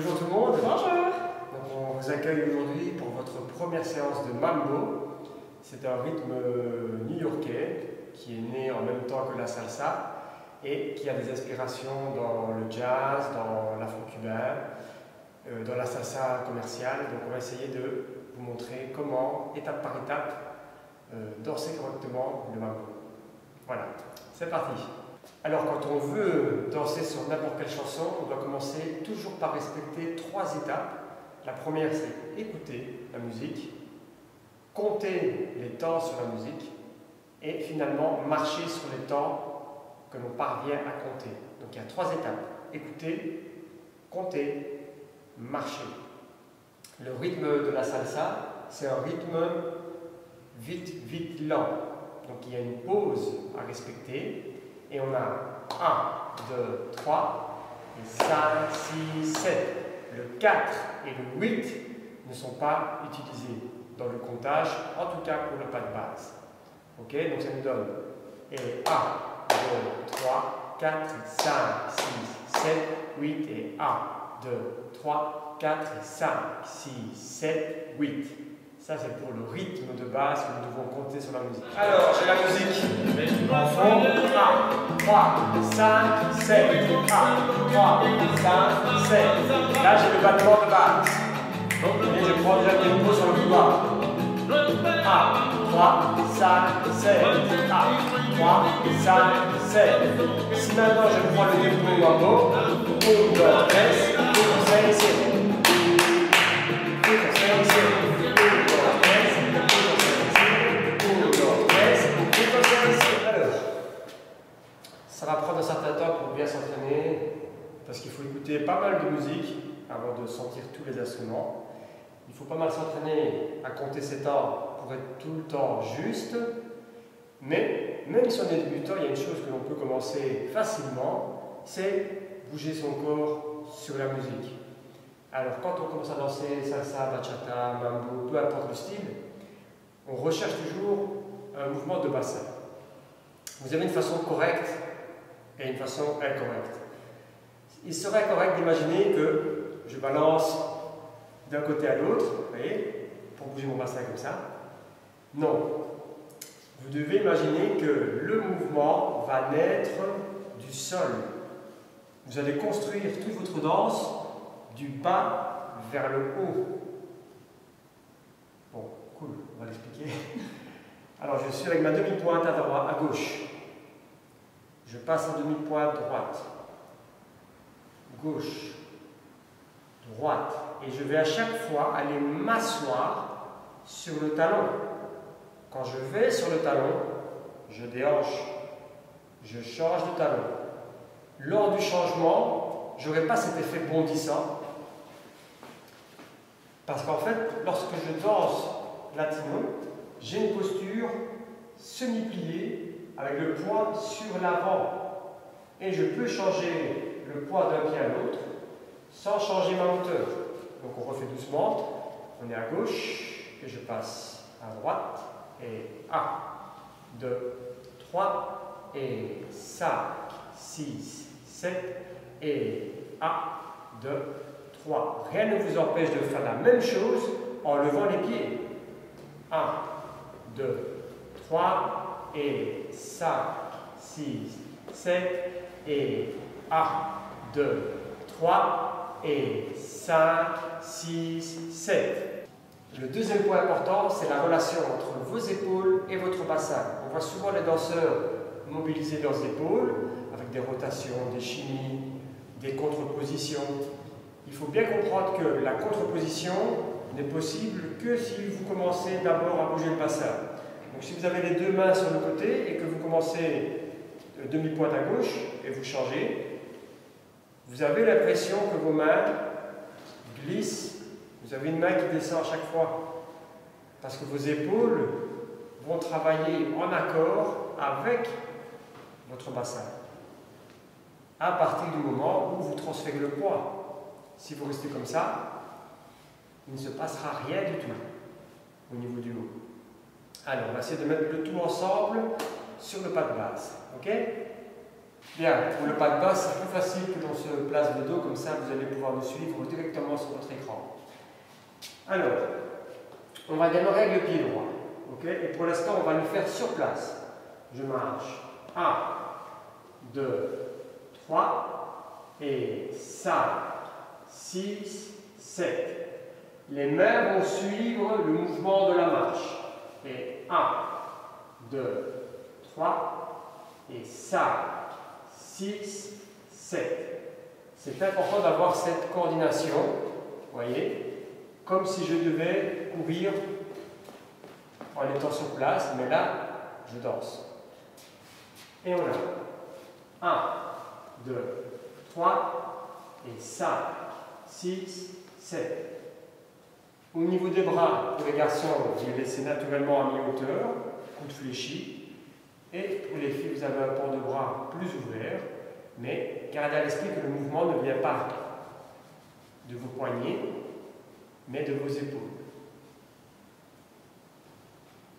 Bonjour tout le monde. Bonjour. Donc on vous accueille aujourd'hui pour votre première séance de mambo. C'est un rythme new-yorkais qui est né en même temps que la salsa et qui a des inspirations dans le jazz, dans l'afro-cubain, dans la salsa commerciale. Donc on va essayer de vous montrer comment, étape par étape, danser correctement le mambo. Voilà, c'est parti. Alors quand on veut danser sur n'importe quelle chanson, on doit commencer toujours par respecter trois étapes. La première, c'est écouter la musique, compter les temps sur la musique et finalement marcher sur les temps que l'on parvient à compter. Donc il y a trois étapes: écouter, compter, marcher. Le rythme de la salsa, c'est un rythme vite, vite, lent. Donc il y a une pause à respecter. Et on a 1, 2, 3, et 5, 6, 7. Le 4 et le 8 ne sont pas utilisés dans le comptage, en tout cas pour le pas de base. Ok, donc ça nous donne 1, 2, 3, 4, 5, 6, 7, 8 et 1, 2, 3, 4, 5, 6, 7, 8. Ça, c'est pour le rythme de base que nous devons compter sur la musique. Alors, j'ai la musique en fond. 1, 3, 5, 7. 1, 3, 5, 7. Là, j'ai le battement de base. Et je prends déjà le tempo sur le couloir. 1, 3, 5, 7. 1, 3, 5, 7. Si maintenant je prends le tempo du mambo, 1, 2, 3, 4, 5, 7. Ça va prendre un certain temps pour bien s'entraîner, parce qu'il faut écouter pas mal de musique avant de sentir tous les instruments. Il faut pas mal s'entraîner à compter ses temps pour être tout le temps juste. Mais même si on est débutant, il y a une chose que l'on peut commencer facilement, c'est bouger son corps sur la musique. Alors quand on commence à danser salsa, bachata, mambo, peu importe le style, on recherche toujours un mouvement de bassin. Vous avez une façon correcte et une façon incorrecte. Il serait correct d'imaginer que je balance d'un côté à l'autre, vous voyez, pour bouger mon bassin comme ça. Non. Vous devez imaginer que le mouvement va naître du sol. Vous allez construire toute votre danse du bas vers le haut. Bon, cool, on va l'expliquer. Alors je suis avec ma demi-pointe à droite, à gauche. Je passe en demi-pointe droite, gauche, droite. Et je vais à chaque fois aller m'asseoir sur le talon. Quand je vais sur le talon, je déhanche. Je change de talon. Lors du changement, je n'aurai pas cet effet bondissant. Parce qu'en fait, lorsque je danse latino, j'ai une posture semi-pliée avec le poids sur l'avant. Et je peux changer le poids d'un pied à l'autre sans changer ma hauteur. Donc on refait doucement. On est à gauche et je passe à droite. Et 1, 2, 3 et 5, 6, 7 et 1, 2, 3. Rien ne vous empêche de faire la même chose en levant les pieds. 1, 2, 3 et 5, 6, 7 et 1, 2, 3 et 5, 6, 7. Le deuxième point important, c'est la relation entre vos épaules et votre bassin. On voit souvent les danseurs mobiliser leurs épaules avec des rotations, des chimies, des contrepositions. Il faut bien comprendre que la contreposition n'est possible que si vous commencez d'abord à bouger le bassin. Donc si vous avez les deux mains sur le côté et que vous commencez demi-pointe à gauche et vous changez, vous avez l'impression que vos mains glissent. Vous avez une main qui descend à chaque fois. Parce que vos épaules vont travailler en accord avec votre bassin. À partir du moment où vous transférez le poids. Si vous restez comme ça, il ne se passera rien du tout au niveau du haut. Alors, on va essayer de mettre le tout ensemble sur le pas de base. Ok? Bien, pour le pas de basse, c'est plus facile que l'on se place de dos, comme ça vous allez pouvoir nous suivre directement sur votre écran. Alors, on va démarrer avec le pied droit. Okay, et pour l'instant, on va le faire sur place. Je marche 1, 2, 3, et 5, 6, 7. Les mains vont suivre le mouvement de la marche. Et 1, 2, 3, et 5, 6, 7. C'est important d'avoir cette coordination, vous voyez, comme si je devais courir en étant sur place, mais là, je danse. Et on a 1, 2, 3, et 5, 6, 7. Au niveau des bras, pour les garçons, vous les laissez naturellement à mi-hauteur, coude fléchi. Et pour les filles, vous avez un port de bras plus ouvert, mais gardez à l'esprit que le mouvement ne vient pas de vos poignets, mais de vos épaules.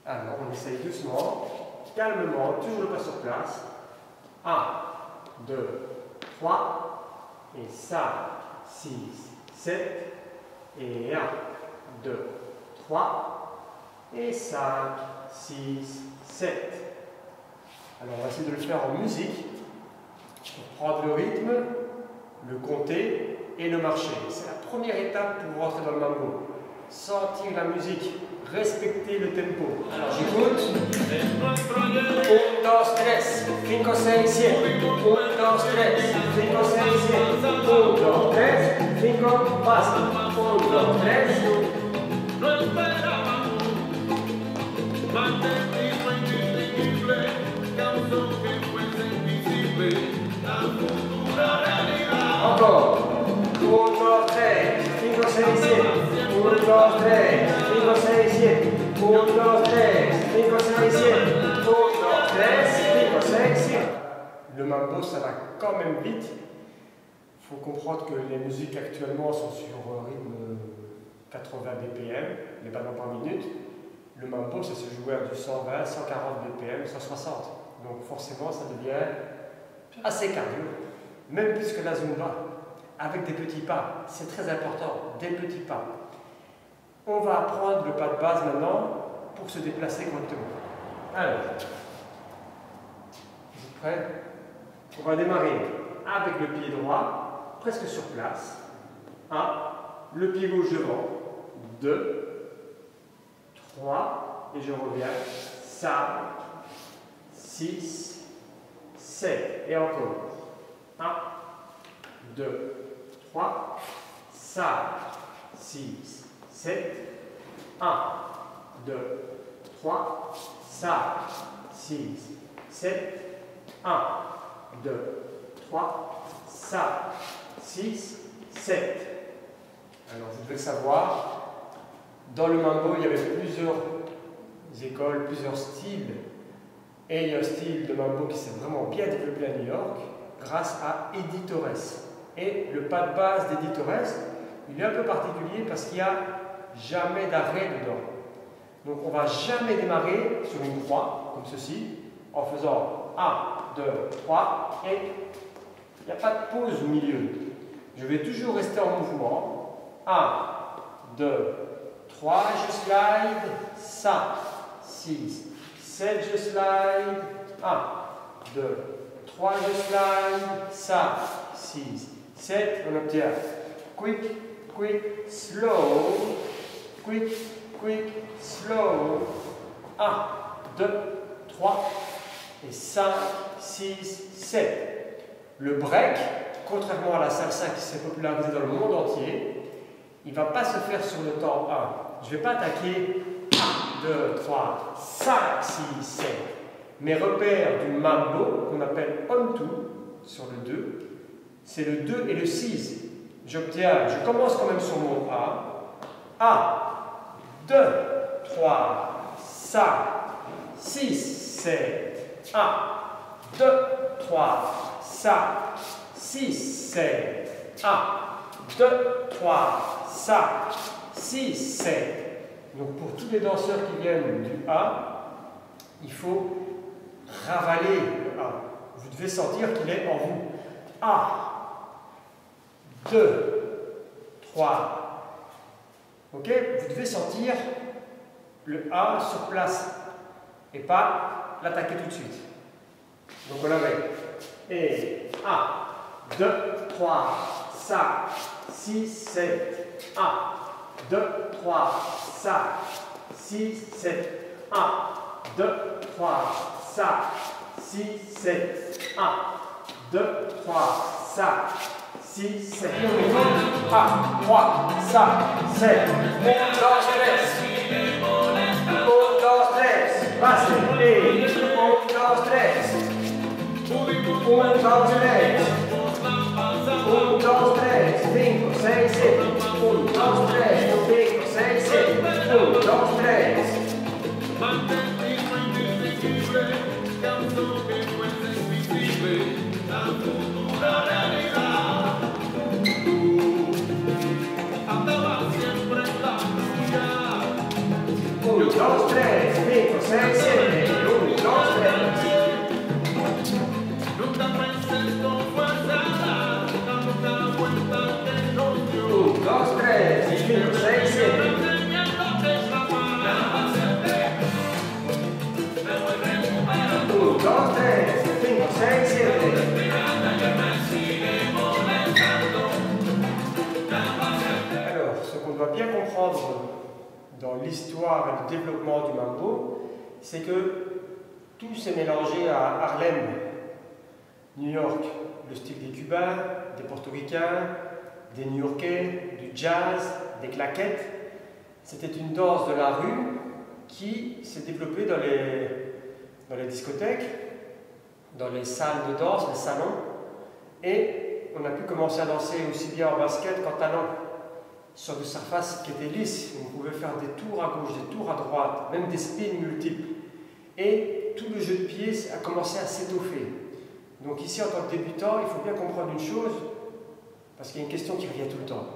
Alors, on essaye doucement, calmement, toujours le pas sur place. 1, 2, 3, et 5, 6, 7, et 1, 2, 3, et 5, 6, 7. Alors, on va essayer de le faire en musique, pour prendre le rythme, le compter et le marcher. C'est la première étape pour rentrer dans le mambo. Sentir la musique, respecter le tempo. Alors, j'écoute. 1, 2, 3, 5, 6, 7. 1, 2, 3, 5, 6, 7. 1, 2, 3, 5, basta. 1, 2, 3. Encore. 1, 2, 3, 5, 6, 7. 1, 2, 3, 5, 6, 7. 1, 2, 3, 5, 6, 7. 1, 2, 3, 5, 6. Le mambo, ça va quand même vite. Il faut comprendre que les musiques actuellement sont sur un rythme 80 BPM, les ballons par minute. Le mambo, ça se joue à du 120, 140 BPM, 160. Donc forcément, ça devient assez cardio, même plus que la Zumba, avec des petits pas. C'est très important, des petits pas. On va apprendre le pas de base maintenant pour se déplacer correctement. Alors, vous êtes prêts? On va démarrer avec le pied droit, presque sur place. 1, le pied gauche devant. 2, 3, et je reviens. 5, 6, 7. Et encore. 1, 2, 3, 5, 6, 7. 1, 2, 3, 5, 6, 7. 1, 2, 3, 5, 6, 7. Alors, vous devez savoir, dans le mambo, il y avait plusieurs écoles, plusieurs styles. Et il y a un style de mambo qui s'est vraiment bien développé à New York grâce à Eddie Torres. Et le pas de base d'Eddie Torres, il est un peu particulier parce qu'il n'y a jamais d'arrêt dedans. Donc on ne va jamais démarrer sur une croix, comme ceci, en faisant 1, 2, 3, et il n'y a pas de pause au milieu. Je vais toujours rester en mouvement. 1, 2, 3, je slide, 5, 6, 7, je slide, 1, 2, 3, je slide, 5, 6, 7, on obtient quick, quick, slow, quick, quick, slow, 1, 2, 3, et 5, 6, 7. Le break, contrairement à la salsa qui s'est popularisée dans le monde entier, il ne va pas se faire sur le temps 1. Je ne vais pas attaquer 1, 2, 3, 5, 6, 7. Mes repères du mambo, qu'on appelle on-2, sur le 2, c'est le 2 et le 6. Je commence quand même sur mon 1. 1, 2, 3, 5, 6, 7. 1, 2, 3, 5, 6, 7. 1, 2, 3, 5, 6, 7. Donc pour tous les danseurs qui viennent du 1, il faut ravaler le 1. vous devez sentir qu'il est en vous. 1, 2, 3. Ok? Vous devez sentir le A sur place et pas l'attaquer tout de suite. Donc on avait. Et 1, 2, 3, 5, 6, 7. 1, 2, 3, 5, 6, 7. 1, 2, 3, 5, 6, 7. 1, 2, 3, 5, 6, 7. 1, 3, 5, 7. 1, 2, 3. Base. E 1, 2, 3. 1, 2, 3. 1, 2, 3. 5, 6, 7. 1, 2, 3. 5, 6, 7. 1, 2, 3. Mantente indivisible, canción que no es invisible, la futura realidad. Tú andabas siempre en la tuya. 1, 2, 3, 5, 6, 7. 1, 2, 3. Nunca pensé con fuerza, nunca vuelta que nos dio. 1, 2, 3, 5, 6, 7. Enseñando que es la palabra siempre. 1, 2, 3, 5, 6, 7. Alors, ce qu'on doit bien comprendre dans l'histoire et le développement du mambo, c'est que tout s'est mélangé à Harlem, New York, le style des Cubains, des Portoricains, des New-Yorkais, du jazz, des claquettes. C'était une danse de la rue qui s'est développée dans les discothèques, dans les salles de danse, les salons, et on a pu commencer à danser aussi bien en basket qu'en talon, sur des surfaces qui étaient lisses. On pouvait faire des tours à gauche, des tours à droite, même des spins multiples. Et tout le jeu de pied a commencé à s'étoffer. Donc ici, en tant que débutant, il faut bien comprendre une chose, parce qu'il y a une question qui revient tout le temps.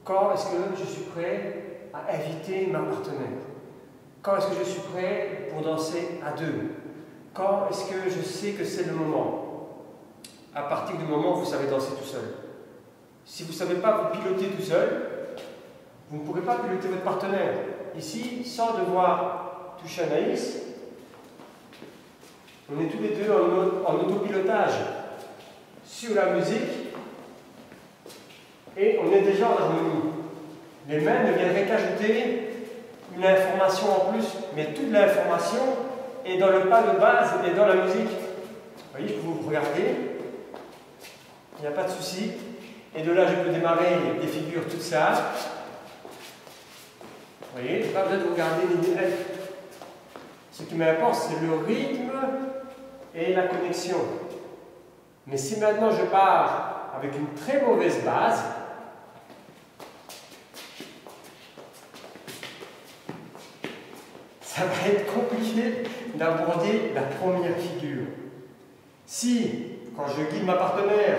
Quand est-ce que je suis prêt à inviter ma partenaire? Quand est-ce que je suis prêt pour danser à deux? Quand est-ce que je sais que c'est le moment? À partir du moment où vous savez danser tout seul. Si vous ne savez pas vous piloter tout seul, vous ne pourrez pas piloter votre partenaire. Ici, sans devoir toucher Anaïs, on est tous les deux en autopilotage sur la musique et on est déjà en harmonie. Les mains ne viendraient qu'ajouter une information en plus, mais toute l'information est dans le pas de base et dans la musique. Vous voyez, je peux vous regarder, il n'y a pas de souci. Et de là, je peux démarrer des figures toutes sages. Vous voyez, pas besoin de regarder les niveaux. Ce qui m'importe, c'est le rythme et la connexion. Mais si maintenant je pars avec une très mauvaise base, ça va être compliqué d'aborder la première figure. Si, quand je guide ma partenaire,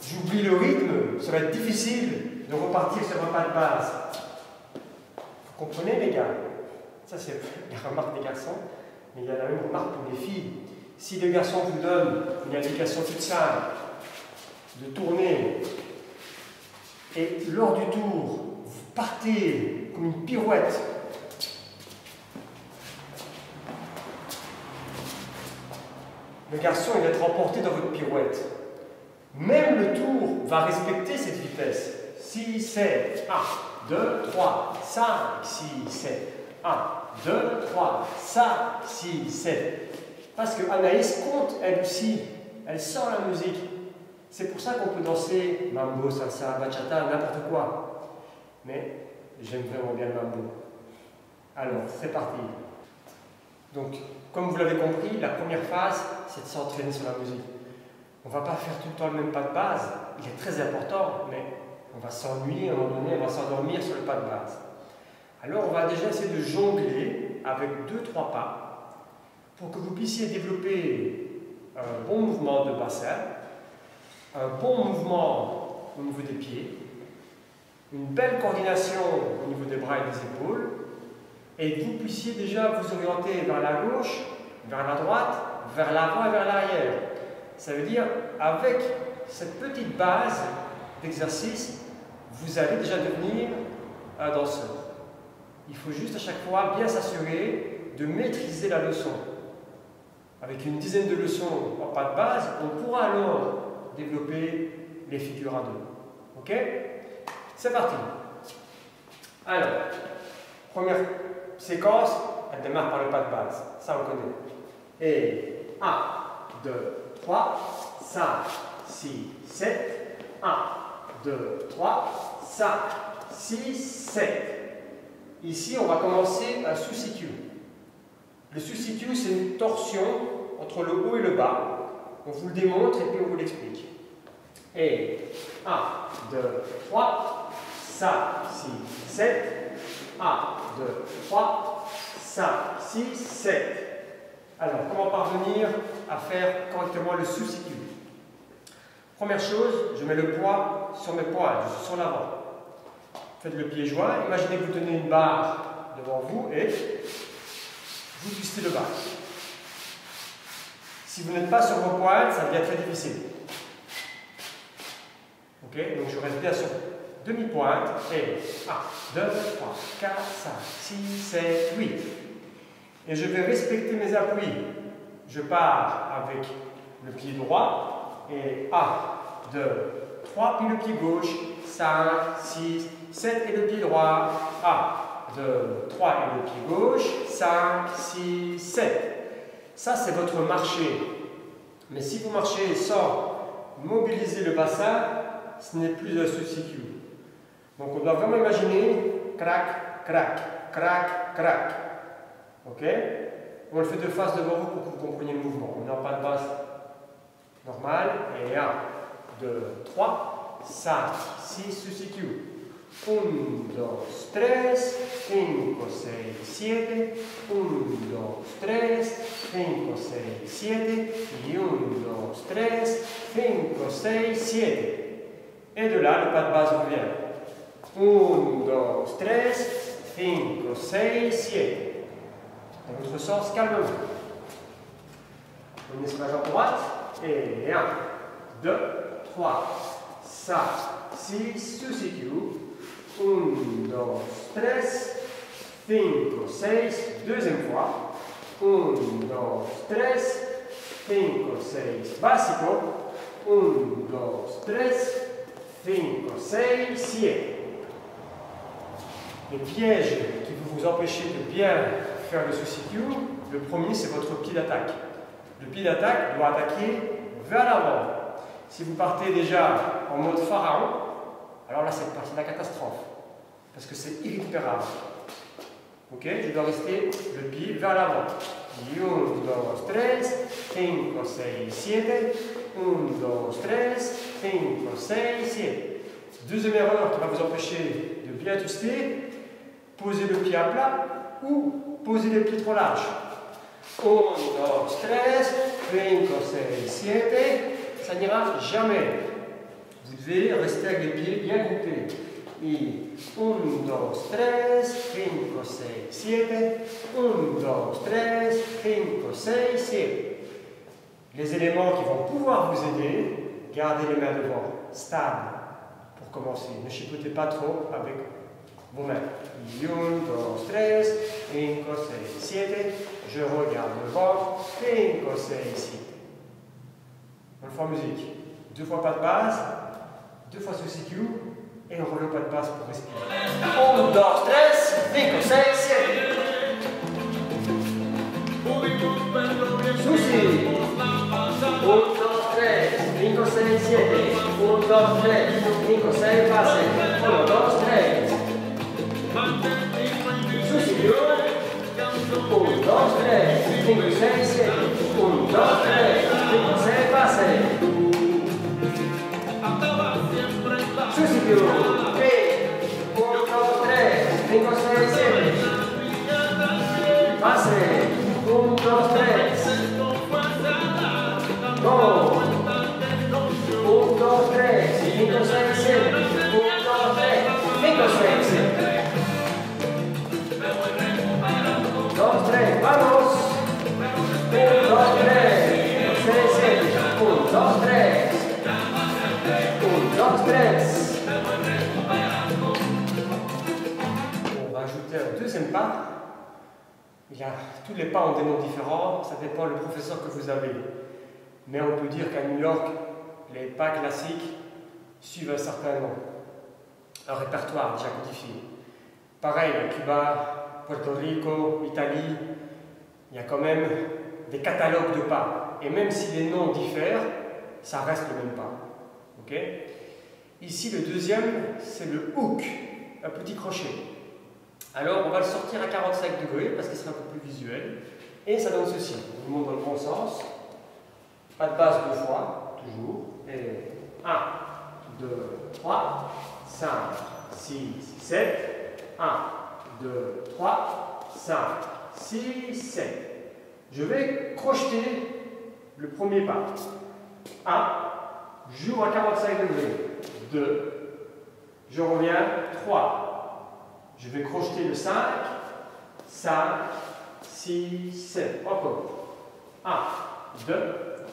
j'oublie le rythme, ça va être difficile de repartir sur un pas de base. Vous comprenez, les gars? Ça, c'est la remarque des garçons, mais il y a la même remarque pour les filles. Si le garçon vous donne une indication toute simple de tourner, et lors du tour, vous partez comme une pirouette, le garçon il va être emporté dans votre pirouette. Même le tour va respecter cette vitesse. 6, 7, 1, 2, 3, 5, 6, 7. 1, 2, 3, 5, 6, 7. Parce que Anaïs compte, elle aussi. Elle sent la musique. C'est pour ça qu'on peut danser mambo, salsa, bachata, n'importe quoi. Mais j'aime vraiment bien le mambo. Alors, c'est parti. Donc, comme vous l'avez compris, la première phase, c'est de s'entraîner sur la musique. On ne va pas faire tout le temps le même pas de base. Il est très important, mais on va s'ennuyer, à un moment donné, on va s'endormir sur le pas de base. Alors, on va déjà essayer de jongler avec 2-3 pas pour que vous puissiez développer un bon mouvement de bassin, un bon mouvement au niveau des pieds, une belle coordination au niveau des bras et des épaules, et que vous puissiez déjà vous orienter vers la gauche, vers la droite, vers l'avant et vers l'arrière. Ça veut dire, avec cette petite base d'exercice, vous allez déjà devenir un danseur. Il faut juste à chaque fois bien s'assurer de maîtriser la leçon. Avec une dizaine de leçons en pas de base, on pourra alors développer les figures à deux. Ok? C'est parti. Alors, première séquence, elle démarre par le pas de base. Ça, on connaît. Et 1, 2, 3, 5, 6, 7. 1, 2, 3, 5, 6, 7. Ici, on va commencer un sous-situ. Le sous-situ, c'est une torsion entre le haut et le bas. On vous le démontre et puis on vous l'explique. Et 1, 2, 3, 5, 6, 7. 1, 2, 3, 5, 6, 7. Alors, comment parvenir à faire correctement le sous-situ? Première chose, je mets le poids sur mes poils, je suis sur l'avant. Faites le pied joint. Imaginez que vous tenez une barre devant vous et vous twistez le bas. Si vous n'êtes pas sur vos poils, ça devient très difficile. Ok? Donc je reste bien sur demi-pointe et 1, 2, 3, 4, 5, 6, 7, 8. Et je vais respecter mes appuis. Je pars avec le pied droit et 1, 2, 3, puis le pied gauche, 5, 6, 7 et le pied droit, 1, 2, 3 et le pied gauche, 5, 6, 7. Ça, c'est votre marché. Mais si vous marchez sans mobiliser le bassin, ce n'est plus un sous-situ. Donc, on doit vraiment imaginer crac, crac, crac, crac. Ok? On le fait de face devant vous pour que vous compreniez le mouvement. On n'a pas de base normale. Et 1, 2, 3, 5, 6, sous-situ. 1, 2, 3, 4, 5, 6, 7. 1, 2, 3, 5, 6, 7. Et 1, 2, 3, 5, 6, 7. Et de là, le pas de base revient. 1, 2, 3, 5, 6, 7. Dans l'autre sens, calmement. On escalade à droite. Et 1, 2, 3, 5, 6, sous-situ. 1, 2, 3, 5, 6. Deuxième fois. 1, 2, 3, 5, 6. Básico. 1, 2, 3, 5, 6, 7. Les pièges qui vont vous empêcher de bien faire le sous-situ, le premier c'est votre pied d'attaque. Le pied d'attaque doit attaquer vers l'avant. Si vous partez déjà en mode pharaon, alors là c'est la catastrophe. Parce que c'est irrécupérable. Ok? Je dois rester le pied vers l'avant. 1, 2, 3, 5, 6, 7. 1, 2, 3, 5, 6, 7. Deuxième erreur qui va vous empêcher de bien twister, posez le pied à plat ou posez les pieds trop larges. 1, 2, 3, 5, 6, 7. Ça n'ira jamais. Vous devez rester avec les pieds bien groupés. Et 1, 2, 3, 5, 6, 7. 1, 2, 3, 5, 6, 7. Les éléments qui vont pouvoir vous aider, gardez les mains devant, stables, pour commencer. Ne chipotez pas trop avec vos mains. 1, 2, 3, 5, 6, 7. Je regarde devant. 5, 6, 7. On le fait en musique. 2 fois pas de base, 2 fois sous-situ, et on revient au pas de base pour respirer. 1, 2, 3, 5, 6, 7. Susi. 1, 2, 3, 5, 6, 7. 1, 2, 3, 5, 6, base. 1, 2, 3. Susi, 1, 2, 3, 5, 6, 7. 1, 2, 3, 5, 6, base. Susi, 1, 2, 3, 5, 6, 7. Base. 1, 2, 3. Go! 1, 2, 3, 5, 6, 7. 1, 2, 3, 5, 6, 7. pas. Tous les pas ont des noms différents, ça dépend du professeur que vous avez. Mais on peut dire qu'à New York, les pas classiques suivent un certain nom, un répertoire déjà codifié. Pareil, à Cuba, Puerto Rico, Italie, il y a quand même des catalogues de pas. Et même si les noms diffèrent, ça reste le même pas. Okay? Ici, le deuxième, c'est le hook, un petit crochet. Alors, on va le sortir à 45 degrés parce qu'il sera un peu plus visuel. Et ça donne ceci. On monte dans le bon sens. Pas de base deux fois, toujours. Et 1, 2, 3, 5, 6, 7. 1, 2, 3, 5, 6, 7. Je vais crocheter le premier pas. 1, j'ouvre à 45 degrés. 2, je reviens. 3. Je vais crocheter le 5, 5, 6, 7. Encore. 1, 2,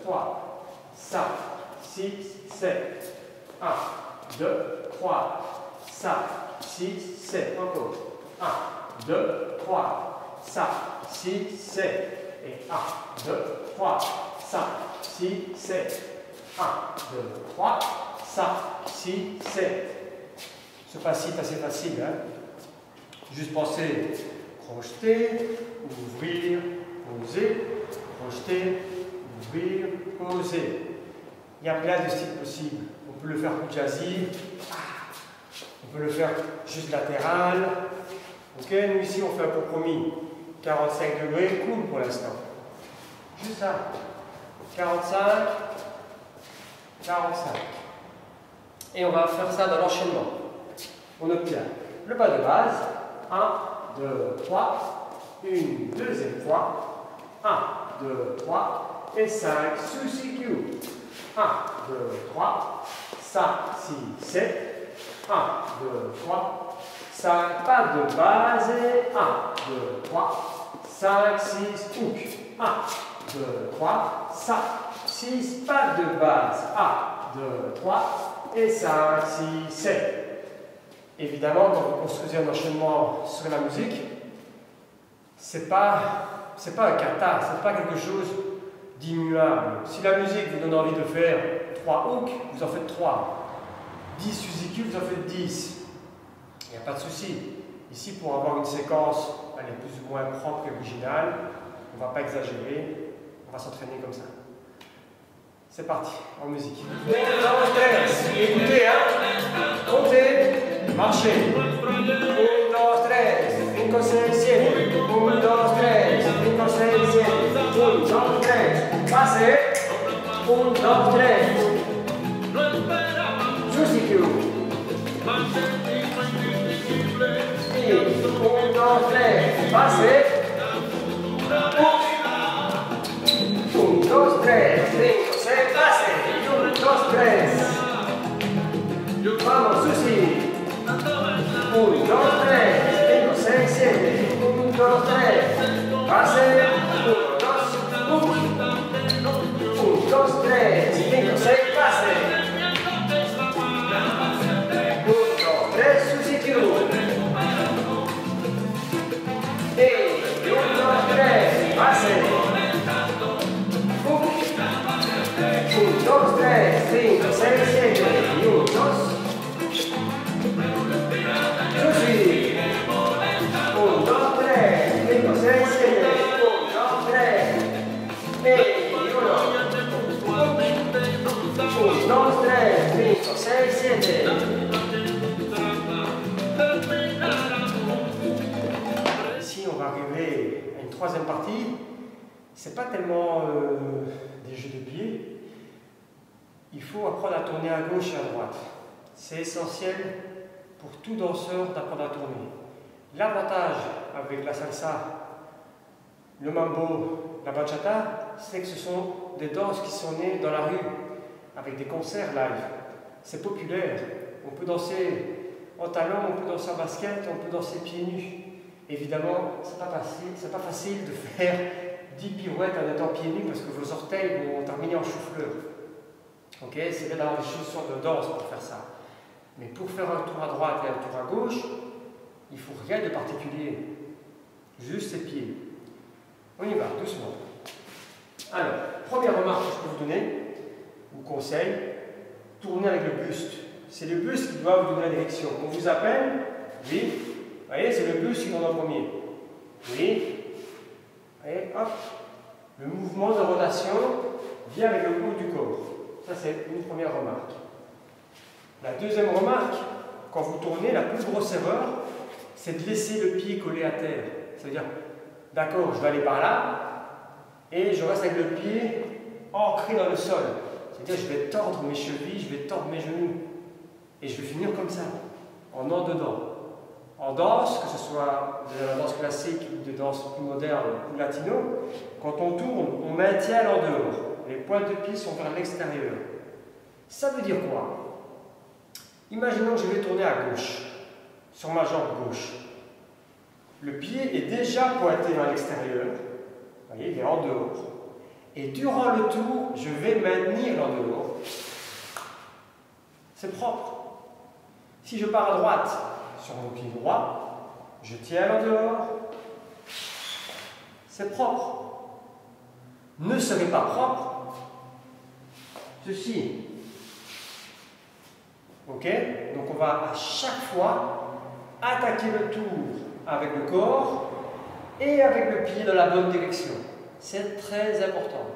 3, 5, 6, 7. 1, 2, 3, 5, 6, 7. Encore. 1, 2, 3, 5, 6, 7. Et 1, 2, 3, 5, 6, 7. 1, 2, 3, 5, 6, 7. Ce pas-ci est assez facile, hein? Juste penser, crocheter, ouvrir, poser, crocheter, ouvrir, poser. Il y a plein de styles possibles. On peut le faire plus jazzy, on peut le faire juste latéral. Ok, nous ici on fait un compromis. 45 degrés, cool pour l'instant. Juste ça. 45, 45. Et on va faire ça dans l'enchaînement. On obtient le pas de base. 1, 2, 3, une deuxième fois, 1, 2, 3, et 5, sous CQ. 1, 2, 3, 5, 6, 7, 1, 2, 3, 5, pas de base, et 1, 2, 3, 5, 6, hook. 1, 2, 3, 5, 6, pas de base, 1, 2, 3, et 5, 6, 7. Évidemment, quand vous construisez un enchaînement sur la musique, c'est pas un kata, c'est pas quelque chose d'immuable. Si la musique vous donne envie de faire 3 hooks, vous en faites 3. 10 Suzuki, vous en faites 10. Il n'y a pas de souci. Ici, pour avoir une séquence, elle est plus ou moins propre et originale, on ne va pas exagérer, on va s'entraîner comme ça. C'est parti, en musique. Écoutez, hein, comptez. Marchez. 1, 2, 3, 4, 5, 6, 7. 1, 2, 3, 4, 5, 6, 7. 1, 2, 3. Passez. 1, 2, 3. Suzy Q. 1, 2, 3. Passez. 1, 2, 3, 5, 6, passez. 1, 2, 3. Vamos, Suzy. 1, 2, 3, 4, 5, 6, 7. 1, 2, 3. Pase. 1, 2, 1. 1, 2, 3, 5, 6, pase. 1, 2, 3, sustituto. E 1, 2, 3, pase. 1, 2, 3, 5, 6, 7. 1, 2. Così, 1, 2, 3, 5, 6, 7, 1, 2, 3, e 1, 2, 3, 5, 6, 7. Ici, on va arriver à une troisième partie. C'est pas tellement des jeux de pied. Il faut apprendre à tourner à gauche et à droite. C'est essentiel pour tout danseur d'apprendre à tourner. L'avantage avec la salsa, le mambo, la bachata, c'est que ce sont des danses qui sont nées dans la rue, avec des concerts live. C'est populaire. On peut danser en talons, on peut danser en basket, on peut danser pieds nus. Évidemment, c'est pas facile de faire 10 pirouettes en étant pieds nus parce que vos orteils vont terminer en chou-fleur. Ok, c'est bien d'avoir des chaussures de danse pour faire ça. Mais pour faire un tour à droite et un tour à gauche, il ne faut rien de particulier. juste ses pieds. On y va, doucement. Alors, première remarque que je peux vous donner, ou conseil, tournez avec le buste. C'est le buste qui doit vous donner la direction. On vous appelle, oui, vous voyez, c'est le buste qui monte en premier. Oui, et hop, le mouvement de rotation vient avec le haut du corps. Ça, c'est une première remarque. La deuxième remarque, quand vous tournez, la plus grosse erreur, c'est de laisser le pied collé à terre. C'est-à-dire, d'accord, je vais aller par là, et je reste avec le pied ancré dans le sol. C'est-à-dire, je vais tordre mes chevilles, je vais tordre mes genoux. Et je vais finir comme ça, en dedans. En danse, que ce soit de la danse classique ou de danse plus moderne ou latino, quand on tourne, on maintient en dehors. Les pointes de pied sont vers l'extérieur. Ça veut dire quoi? Imaginons que je vais tourner à gauche, sur ma jambe gauche. Le pied est déjà pointé vers l'extérieur. Vous voyez, il est en dehors. Et durant le tour, je vais maintenir en dehors. C'est propre. Si je pars à droite, sur mon pied droit, je tiens en dehors. C'est propre. Ne serait pas propre ceci. Ok? Donc on va à chaque fois attaquer le tour avec le corps et avec le pied dans la bonne direction. C'est très important.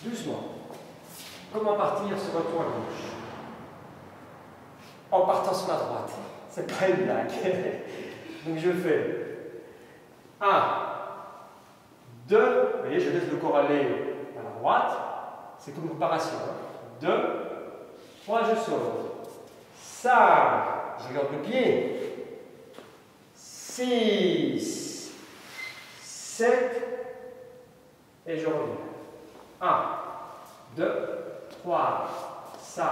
Doucement. Comment partir sur un tour à gauche? En partant sur la droite. C'est pas une blague. Donc je fais 1, 2, vous voyez, je laisse le corps aller à la droite. C'est comme une préparation. 2, 3, je sors. 5, je garde le pied. 6, 7, et je reviens. 1, 2, 3, 5,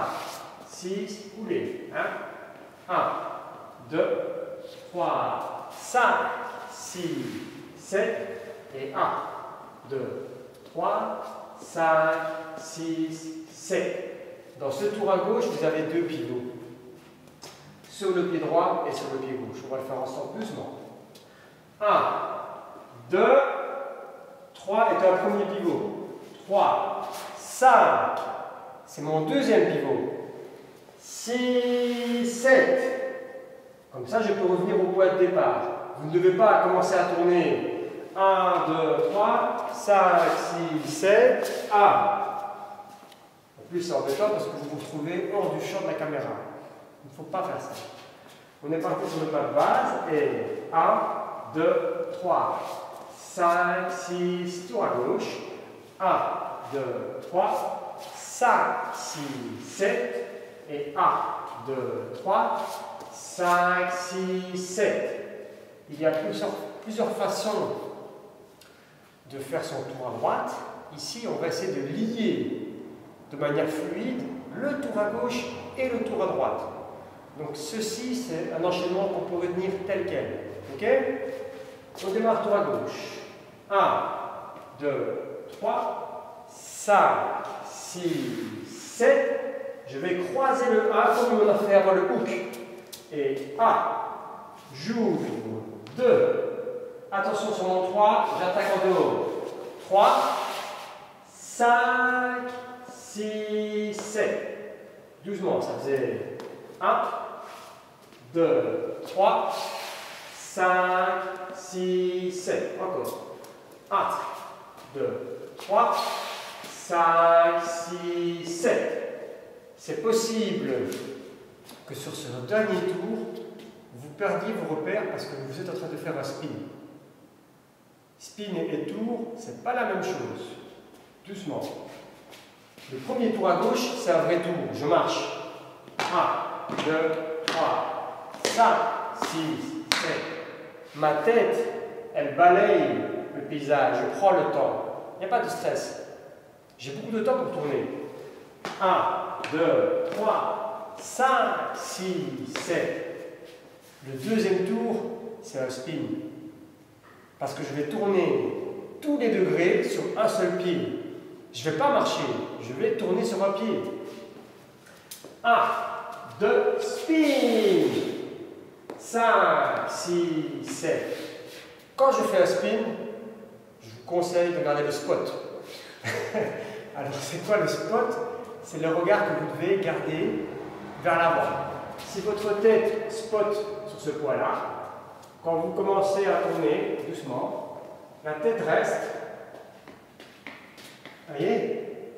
6, coulez. 1, 2, 3, 5, 6, 7, et 1, 2, 3, 5, 6, 7. Dans ce tour à gauche, vous avez 2 pivots. Sur le pied droit et sur le pied gauche. On va le faire ensemble doucement. 1, 2, 3 est un premier pivot. 3, 5, c'est mon deuxième pivot. 6, 7. Comme ça, je peux revenir au point de départ. Vous ne devez pas commencer à tourner. 1, 2, 3, 5, 6, 7, 1. En plus, c'est embêtant parce que vous vous trouvez hors du champ de la caméra. Il ne faut pas faire ça. On est parti sur le pas de base et 1, 2, 3, 5, 6, tour à gauche. 1, 2, 3, 5, 6, 7 et 1, 2, 3, 5, 6, 7. Il y a plusieurs façons de faire son tour à droite. Ici, on va essayer de lier de manière fluide le tour à gauche et le tour à droite. Donc ceci, c'est un enchaînement qu'on peut retenir tel quel. Ok? On démarre tour à gauche. 1, 2, 3, 5, 6, 7. Je vais croiser le 1 comme on a fait avant le hook. Et 1, j'ouvre. 2, attention sur mon 3, j'attaque en dehors. 3, 5, 6, 7. Doucement, ça faisait 1, 2, 3, 5, 6, 7. Encore. 1, 2, 3, 5, 6, 7. C'est possible que sur ce dernier tour, vous perdiez vos repères parce que vous êtes en train de faire un spin. Spin et tour, c'est pas la même chose. Doucement. Le premier tour à gauche, c'est un vrai tour. Je marche. 1, 2, 3, 5, 6, 7. Ma tête, elle balaye le paysage. Je prends le temps. Il n'y a pas de stress. J'ai beaucoup de temps pour tourner. 1, 2, 3, 5, 6, 7. Le deuxième tour, c'est un spin. Parce que je vais tourner tous les degrés sur un seul pied. Je ne vais pas marcher, je vais tourner sur un pied. 1, 2, spin. 5, 6, 7. Quand je fais un spin, je vous conseille de regarder le spot. Alors, c'est quoi le spot? C'est le regard que vous devez garder vers l'avant. Si votre tête spot sur ce point-là, quand vous commencez à tourner doucement, la tête reste. Vous voyez?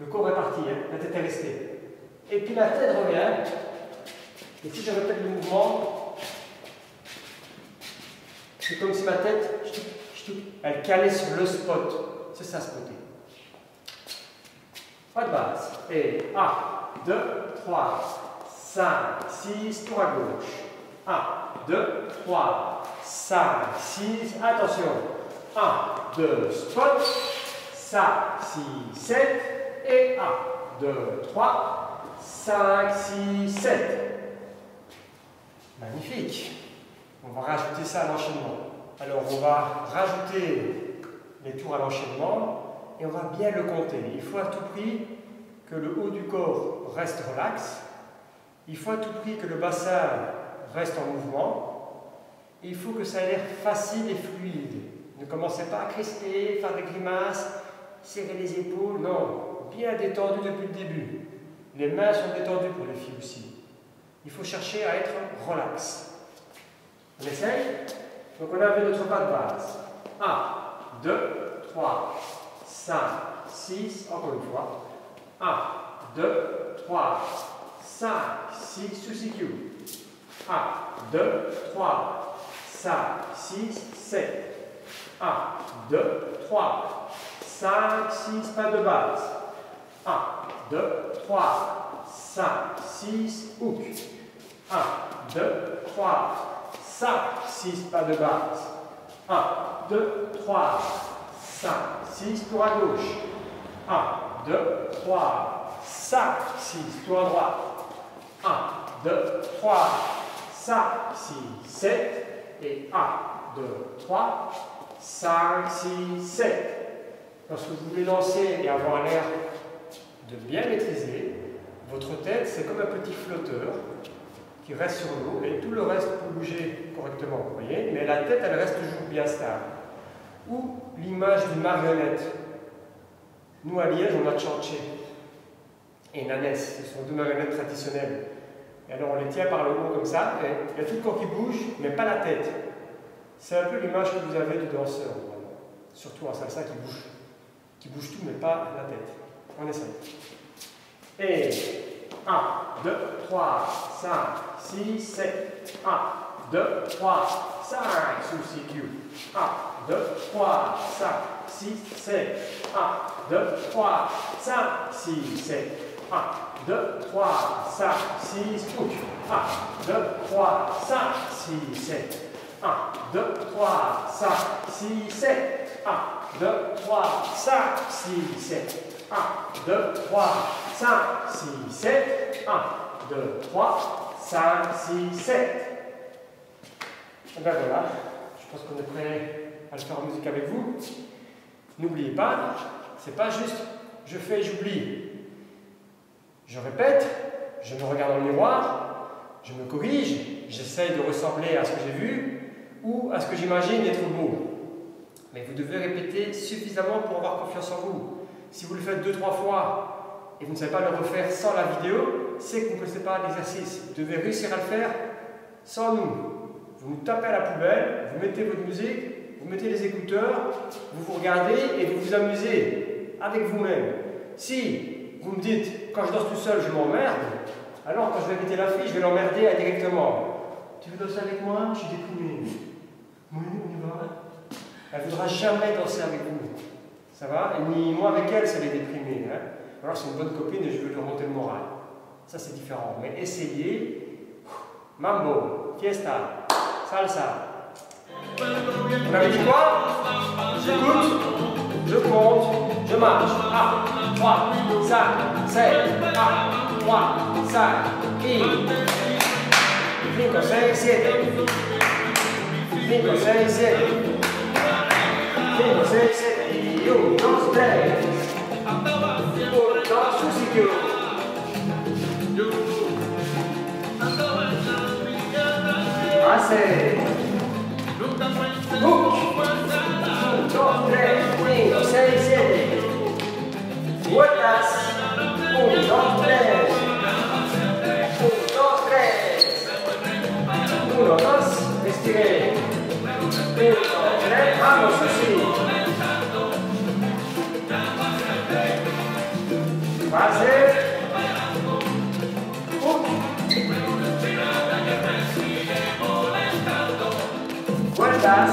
Le corps est parti, hein? La tête est restée. Et puis la tête revient. Et si je répète le mouvement, c'est comme si ma tête, elle calait sur le spot. C'est ça, spotter. Pas de base. Et 1, 2, 3, 5, 6, tour à gauche. 1, 2, 3, 5, 6, attention. 1, 2, spot. 5, 6, 7. Et 1, 2, 3, 5, 6, 7. Magnifique. On va rajouter ça à l'enchaînement. Alors on va rajouter les tours à l'enchaînement. Et on va bien le compter. Il faut à tout prix que le haut du corps reste relax. Il faut à tout prix que le bassin reste en mouvement. Et il faut que ça ait l'air facile et fluide. Ne commencez pas à crisper, faire des grimaces, serrer les épaules. Non, bien détendu depuis le début. Les mains sont détendues pour les filles aussi. Il faut chercher à être relax. On essaye? Donc on avait notre pas de base. 1, 2, 3, 5, 6, encore une fois. 1, 2, 3, 5, 6, sous CQ. 1, 2, 3, 5, 6, 7. 1, 2, 3, 5, 6, pas de base. 1, 2, 3, 5, 6, hook. 1, 2, 3, 5, 6, pas de base. 1, 2, 3, 5, 6, tour à gauche. 1, 2, 3, 5, 6, tour à droite. 1, 2, 3, 5, 6, 7. Et 1, 2, 3, 5, 6, 7. Lorsque vous voulez lancer et avoir l'air de bien maîtriser, votre tête, c'est comme un petit flotteur qui reste sur l'eau et tout le reste peut bouger correctement, vous voyez, mais la tête, elle reste toujours bien stable. Ou l'image d'une marionnette. Nous, à Liège, on a Tchanché et Nanès, ce sont deux marionnettes traditionnelles. Et alors, on les tient par le haut comme ça, et il y a tout le corps qui bouge, mais pas la tête. C'est un peu l'image que vous avez du danseur, surtout en salsa qui bouge tout, mais pas la tête. On essaie. Et 1, 2, 3, 5, 6, 7. 1, 2, 3, 5, sous CQ. 1, 2, 3, 5, 6, 7. 1, 2, 3, 5, 6, 7. 1, 2, 3, 5, 6, hook. 1, 2, 3, 5, 6, 7. 1, 2, 3, 5, 6, 7. 1, 2, 3, 5, 6, 7. 1, 2, 3, 5, 6, 7. 1, 2, 3, 5, 6, 7. Et bien voilà, je pense qu'on est prêt à le faire en musique avec vous. N'oubliez pas, c'est pas juste je fais et j'oublie. Je répète, je me regarde dans le miroir, je me corrige, j'essaye de ressembler à ce que j'ai vu ou à ce que j'imagine être beau. Mais vous devez répéter suffisamment pour avoir confiance en vous. Si vous le faites 2-3 fois et vous ne savez pas le refaire sans la vidéo, c'est que vous ne connaissez pas l'exercice. Vous devez réussir à le faire sans nous. Vous nous tapez à la poubelle, vous mettez votre musique, vous mettez les écouteurs, vous vous regardez et vous vous amusez avec vous-même. Si vous me dites, quand je danse tout seul, je m'emmerde, alors quand je vais inviter la fille, je vais l'emmerder directement. Tu veux danser avec moi? Je suis déprimé. Oui, on y va. Elle ne voudra jamais danser avec vous. Ça va? Et ni moi avec elle, ça les déprimer. Hein? Alors c'est une bonne copine et je veux lui remonter le moral. Ça c'est différent. Mais essayez. Mambo, fiesta, salsa. On avait dit quoi? J'écoute, je compte, je marche. 1, 3, 5, 7, 1, 3, 5, y 5, 6, 7. 5, 6, 7. 5, 6, 7. Y 1, 2, 3. 1, 2, su sicuro. Hace. Hook. Vueltas. 1, 2, 3. 1, 2, 3. 1, 2. Estiré. 1, 2, 3. Vamos, Susi. Base. Vueltas.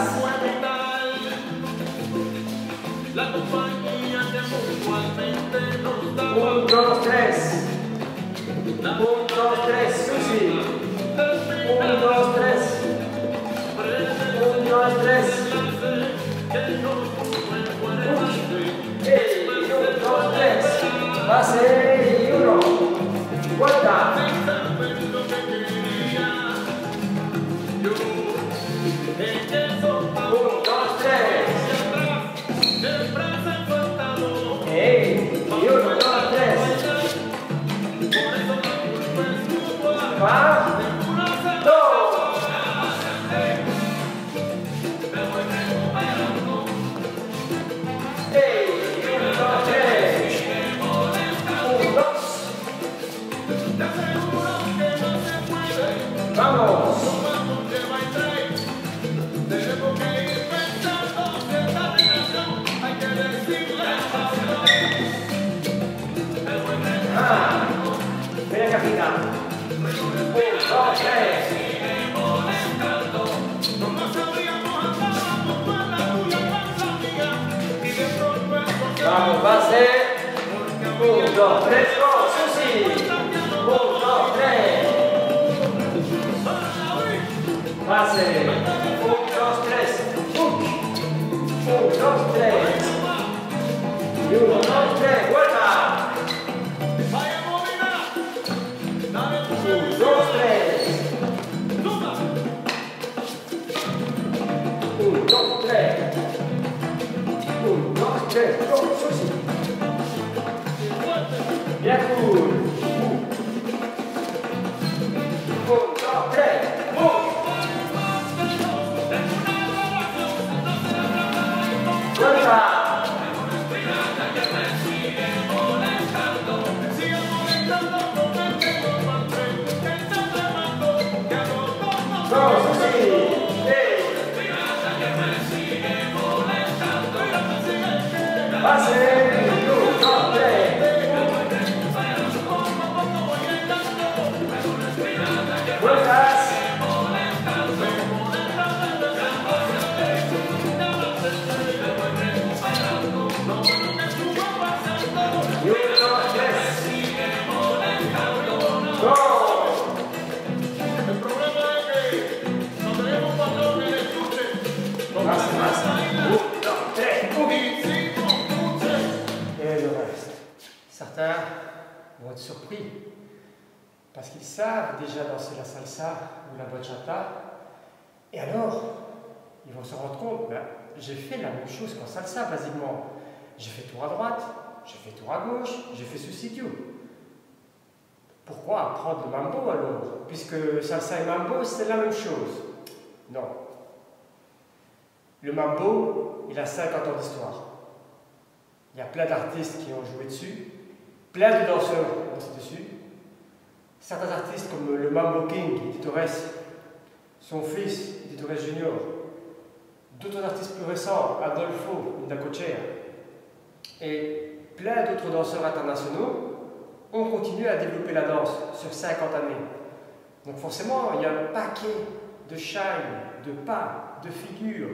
La compañía que mutuamente nos da 1, 2, 3. 1, 2, 3. Susi. 1, 2, 3. 1, 2, 3. 1, 2, 3. Base y 1. Vuelta. 1, 2, 3. Y 1, 2, 3. Va. 2. Y 1, 2, 3. 1, 2. Vamos. Ven acá, fija. 1, 2, 3. Vamos, base. 1, 2, 3, go, Susi. 1, 2, 3. Base. 1, 2, 3. 1, 2, 3. Y 1, 2, 3. Vuelta. 1, 2, 3. 1, 2, 3. 1, 2, 3. Go, Susi. Bien cool. 1, 2, 3. Vuelta. 2, Susi. Base. 1, 2, 3. Vueltas. 1, 2, 3. Go. El problema es que no tenemos patrón en el chute. Más. 1, 2, 3. Et le reste. Certains vont être surpris parce qu'ils savent déjà danser la salsa ou la bachata. Et alors, ils vont se rendre compte, ben, j'ai fait la même chose qu'en salsa, basiquement. J'ai fait tour à droite, j'ai fait tour à gauche, j'ai fait substitut. Pourquoi apprendre le mambo alors? Puisque salsa et mambo, c'est la même chose. Non. Le mambo, il a 50 ans d'histoire. Il y a plein d'artistes qui ont joué dessus, plein de danseurs qui ont dansé dessus. Certains artistes comme le Mambo King, Tito Torres, son fils, Tito Torres Jr., d'autres artistes plus récents, Adolfo, Ndacochea, et plein d'autres danseurs internationaux ont continué à développer la danse sur 50 années. Donc forcément, il y a un paquet de shine, de pas, de figures.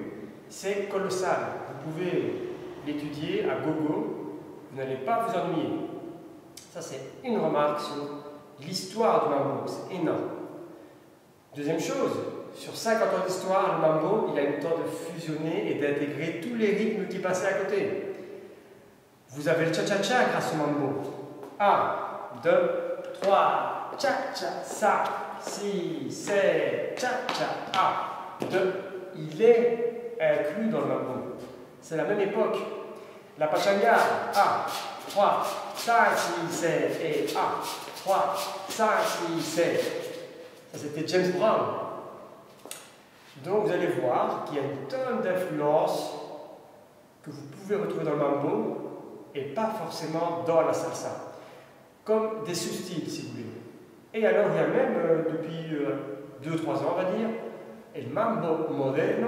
C'est colossal. Vous pouvez l'étudier à gogo, vous n'allez pas vous ennuyer. Ça, c'est une remarque sur l'histoire du mambo, c'est énorme. Deuxième chose, sur 50 ans d'histoire, le mambo, il a eu le temps de fusionner et d'intégrer tous les rythmes qui passaient à côté. Vous avez le cha-cha-cha grâce au mambo. 1, 2, 3, cha-cha, ça, 6, 7, cha-cha, 1, 2. Il est inclus dans le mambo. C'est la même époque. La pachanga, 1, 3, 5, 6, 7, et 1, 3, 5, 6, 7. Ça, c'était James Brown. Donc, vous allez voir qu'il y a une tonne d'influences que vous pouvez retrouver dans le mambo et pas forcément dans la salsa, comme des sous-styles si vous voulez. Et alors il y a même, depuis 2-3 ans on va dire, le mambo moderno,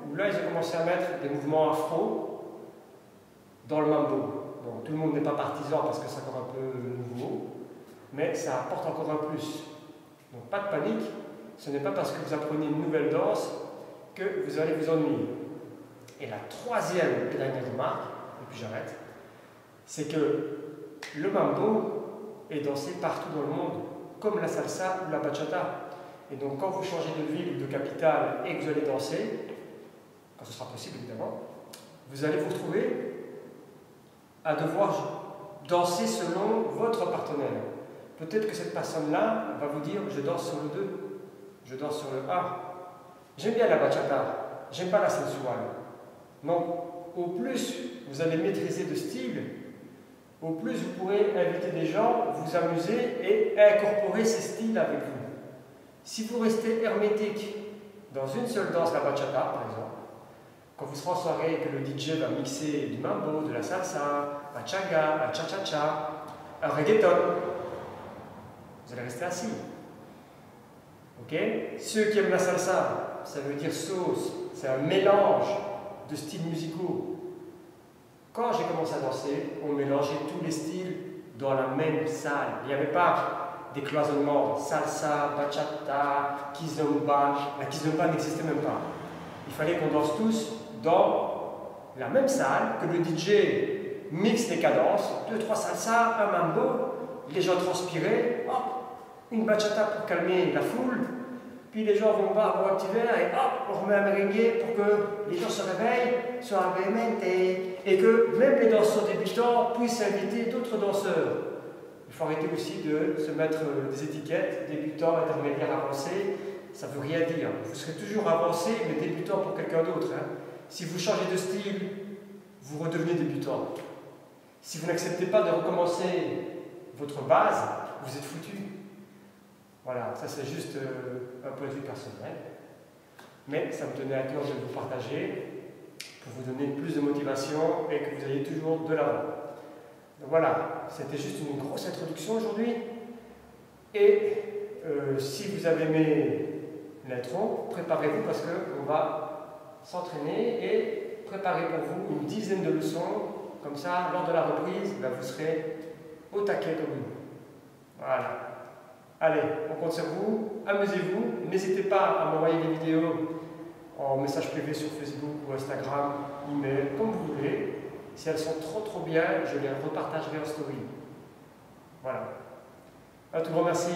où là ils ont commencé à mettre des mouvements afro dans le mambo. Bon, tout le monde n'est pas partisan parce que c'est encore un peu nouveau, mais ça apporte encore un plus. Donc pas de panique, ce n'est pas parce que vous apprenez une nouvelle danse que vous allez vous ennuyer. Et la troisième et dernière remarque, et puis j'arrête, c'est que le mambo est dansé partout dans le monde, comme la salsa ou la bachata. Et donc quand vous changez de ville ou de capitale et que vous allez danser, quand ce sera possible évidemment, vous allez vous retrouver à devoir danser selon votre partenaire. Peut-être que cette personne-là va vous dire « je danse sur le 2, je danse sur le 1, j'aime bien la bachata, j'aime pas la sensuale ». Non, au plus vous allez maîtriser de style, au plus vous pourrez inviter des gens, vous amuser et incorporer ces styles avec vous. Si vous restez hermétique dans une seule danse, la bachata par exemple, quand vous serez en soirée et que le DJ va mixer du mambo, de la salsa, la chaga, la cha-cha-cha, un reggaeton, vous allez rester assis. Ok? Ceux qui aiment la salsa, ça veut dire sauce, c'est un mélange de styles musicaux. Quand j'ai commencé à danser, on mélangeait tous les styles dans la même salle. Il n'y avait pas des cloisonnements, salsa, bachata, kizomba. La kizomba n'existait même pas. Il fallait qu'on danse tous dans la même salle, que le DJ mixe les cadences, 2-3 salsa, un mambo, les gens transpiraient, hop, une bachata pour calmer la foule, puis les gens vont boire un petit verre et hop, on remet un merengue pour que les gens se réveillent, soient vehemente, et que même les danseurs débutants puissent inviter d'autres danseurs. Il faut arrêter aussi de se mettre des étiquettes, débutants, intermédiaires, avancés, ça ne veut rien dire. Vous serez toujours avancé, mais débutant pour quelqu'un d'autre. Hein. Si vous changez de style, vous redevenez débutant. Si vous n'acceptez pas de recommencer votre base, vous êtes foutu. Voilà, ça c'est juste un point de vue personnel. Mais ça me tenait à cœur de vous partager pour vous donner plus de motivation et que vous ayez toujours de l'avant. Donc voilà, c'était juste une grosse introduction aujourd'hui. Et si vous avez aimé l'intro, préparez-vous parce qu'on va s'entraîner et préparer pour vous une dizaine de leçons. Comme ça, lors de la reprise, ben, vous serez au taquet comme nous. Voilà. Allez, on compte sur vous, amusez-vous. N'hésitez pas à m'envoyer des vidéos en message privé sur Facebook ou Instagram, email, comme vous voulez. Si elles sont trop bien, je les repartagerai en story. Voilà. Un tout grand merci.